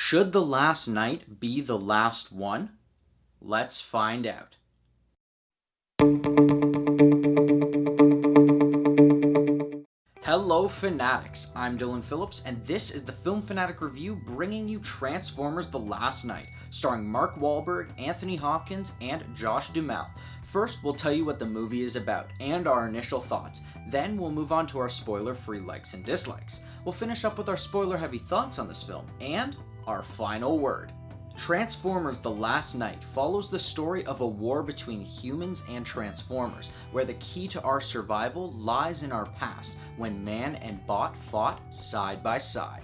Should the last night be the last one? Let's find out. Hello Fanatics, I'm Dylan Phillips, and this is the Film Fanatic Review bringing you Transformers The Last Night, starring Mark Wahlberg, Anthony Hopkins, and Josh Duhamel. First, we'll tell you what the movie is about, and our initial thoughts. Then we'll move on to our spoiler-free likes and dislikes. We'll finish up with our spoiler-heavy thoughts on this film, and our final word. Transformers The Last Night follows the story of a war between humans and Transformers, where the key to our survival lies in our past, when man and bot fought side by side.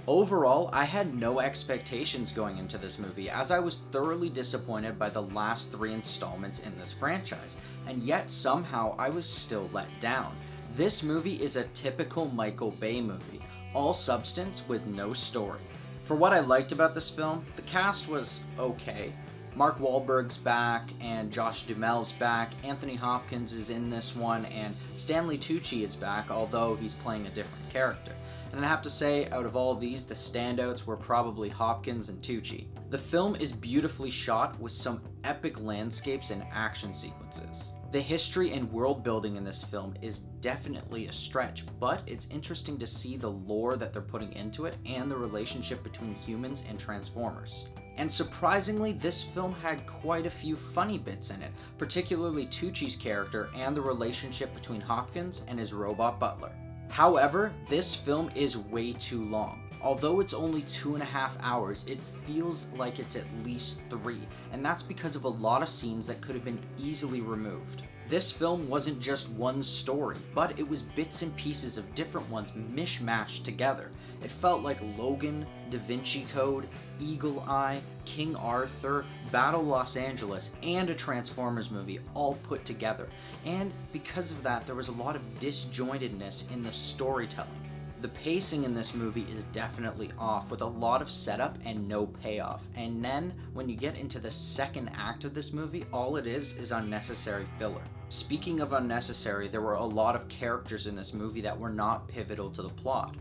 Overall, I had no expectations going into this movie, as I was thoroughly disappointed by the last 3 installments in this franchise, and yet somehow I was still let down. This movie is a typical Michael Bay movie, all substance with no story. For what I liked about this film, the cast was okay. Mark Wahlberg's back, and Josh Duhamel's back, Anthony Hopkins is in this one, and Stanley Tucci is back, although he's playing a different character. And I have to say, out of all of these, the standouts were probably Hopkins and Tucci. The film is beautifully shot with some epic landscapes and action sequences. The history and world building in this film is definitely a stretch, but it's interesting to see the lore that they're putting into it and the relationship between humans and Transformers. And surprisingly, this film had quite a few funny bits in it, particularly Tucci's character and the relationship between Hopkins and his robot butler. However, this film is way too long. Although it's only 2.5 hours, it feels like it's at least 3, and that's because of a lot of scenes that could have been easily removed. This film wasn't just one story, but it was bits and pieces of different ones mishmashed together. It felt like Logan, Da Vinci Code, Eagle Eye, King Arthur, Battle Los Angeles, and a Transformers movie all put together. And because of that, there was a lot of disjointedness in the storytelling. The pacing in this movie is definitely off, with a lot of setup and no payoff. And then, when you get into the second act of this movie, all it is unnecessary filler. Speaking of unnecessary, there were a lot of characters in this movie that were not pivotal to the plot.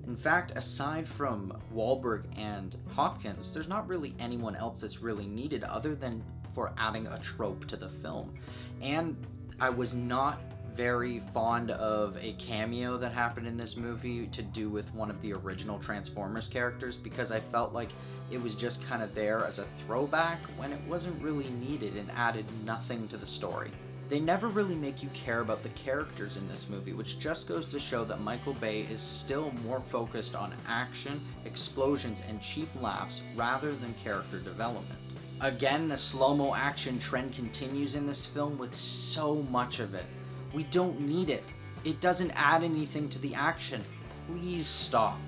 In fact, aside from Wahlberg and Hopkins, there's not really anyone else that's really needed other than for adding a trope to the film. And I was not very fond of a cameo that happened in this movie to do with one of the original Transformers characters, because I felt like it was just kind of there as a throwback when it wasn't really needed and added nothing to the story. They never really make you care about the characters in this movie, which just goes to show that Michael Bay is still more focused on action, explosions, and cheap laughs rather than character development. Again, the slow-mo action trend continues in this film with so much of it. We don't need it. It doesn't add anything to the action. Please stop.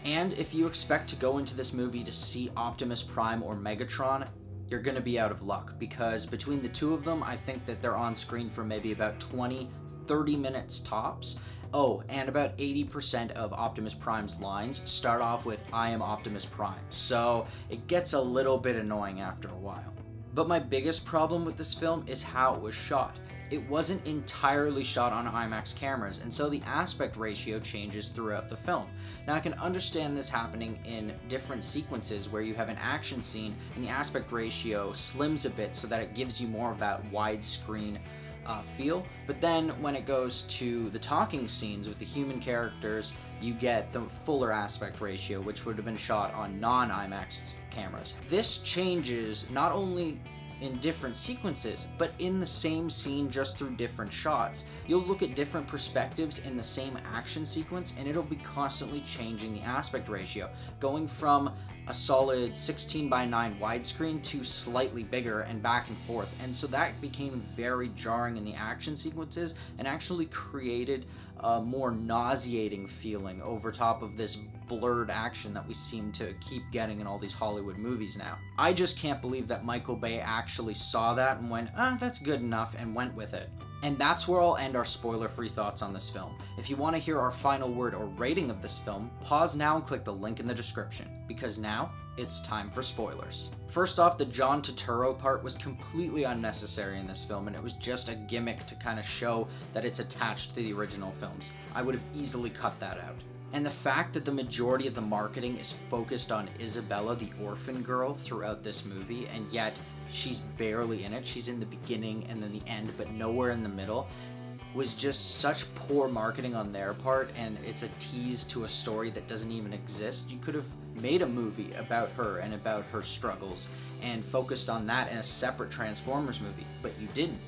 And if you expect to go into this movie to see Optimus Prime or Megatron, you're gonna be out of luck, because between the two of them, I think that they're on screen for maybe about 20-30 minutes tops. Oh, and about 80% of Optimus Prime's lines start off with "I am Optimus Prime," so it gets a little bit annoying after a while. But my biggest problem with this film is how it was shot. It wasn't entirely shot on IMAX cameras, and so the aspect ratio changes throughout the film. Now, I can understand this happening in different sequences where you have an action scene and the aspect ratio slims a bit so that it gives you more of that widescreen feel, but then when it goes to the talking scenes with the human characters, you get the fuller aspect ratio, which would have been shot on non-IMAX cameras. This changes not only in different sequences, but in the same scene, just through different shots. You'll look at different perspectives in the same action sequence, and it'll be constantly changing the aspect ratio, going from a solid 16:9 widescreen to slightly bigger and back and forth. And so that became very jarring in the action sequences and actually created a more nauseating feeling over top of this blurred action that we seem to keep getting in all these Hollywood movies now. I just can't believe that Michael Bay actually saw that and went, that's good enough, and went with it. And that's where I'll end our spoiler-free thoughts on this film. If you want to hear our final word or rating of this film, pause now and click the link in the description, because now it's time for spoilers. First off, the John Turturro part was completely unnecessary in this film, and it was just a gimmick to kind of show that it's attached to the original films. I would have easily cut that out. And the fact that the majority of the marketing is focused on Isabella, the orphan girl, throughout this movie, and yet she's barely in it. She's in the beginning and then the end, but nowhere in the middle, was just such poor marketing on their part, and it's a tease to a story that doesn't even exist. You could have made a movie about her and about her struggles and focused on that in a separate Transformers movie, but you didn't.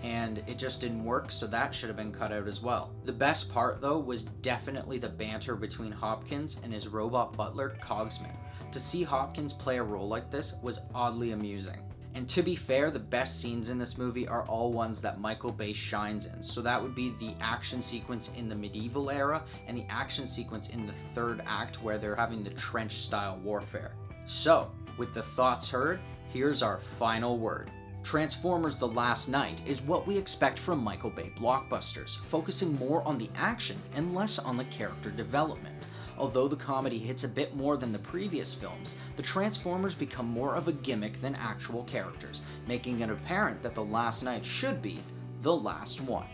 And it just didn't work, so that should have been cut out as well. The best part, though, was definitely the banter between Hopkins and his robot butler, Cogsman. To see Hopkins play a role like this was oddly amusing. And to be fair, the best scenes in this movie are all ones that Michael Bay shines in. So that would be the action sequence in the medieval era and the action sequence in the third act where they're having the trench-style warfare. So, with the thoughts heard, here's our final word. Transformers: The Last Knight is what we expect from Michael Bay blockbusters, focusing more on the action and less on the character development. Although the comedy hits a bit more than the previous films, the Transformers become more of a gimmick than actual characters, making it apparent that The Last Knight should be the last one.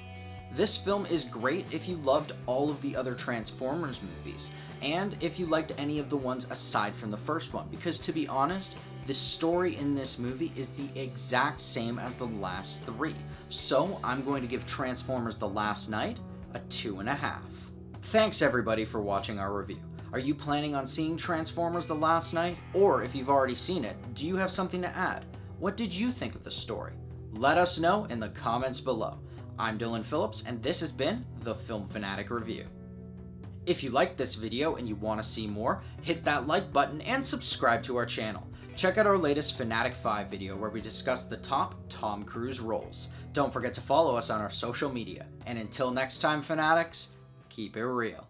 This film is great if you loved all of the other Transformers movies, and if you liked any of the ones aside from the first one, because to be honest, the story in this movie is the exact same as the last three. So I'm going to give Transformers: The Last Knight a 2.5. Thanks everybody for watching our review. Are you planning on seeing Transformers: The Last Knight? Or if you've already seen it, do you have something to add? What did you think of the story? Let us know in the comments below. I'm Dylan Phillips, and this has been the Film Fanatic Review. If you liked this video and you want to see more, hit that like button and subscribe to our channel. Check out our latest Fanatic 5 video where we discuss the top Tom Cruise roles. Don't forget to follow us on our social media. And until next time, Fanatics, keep it real.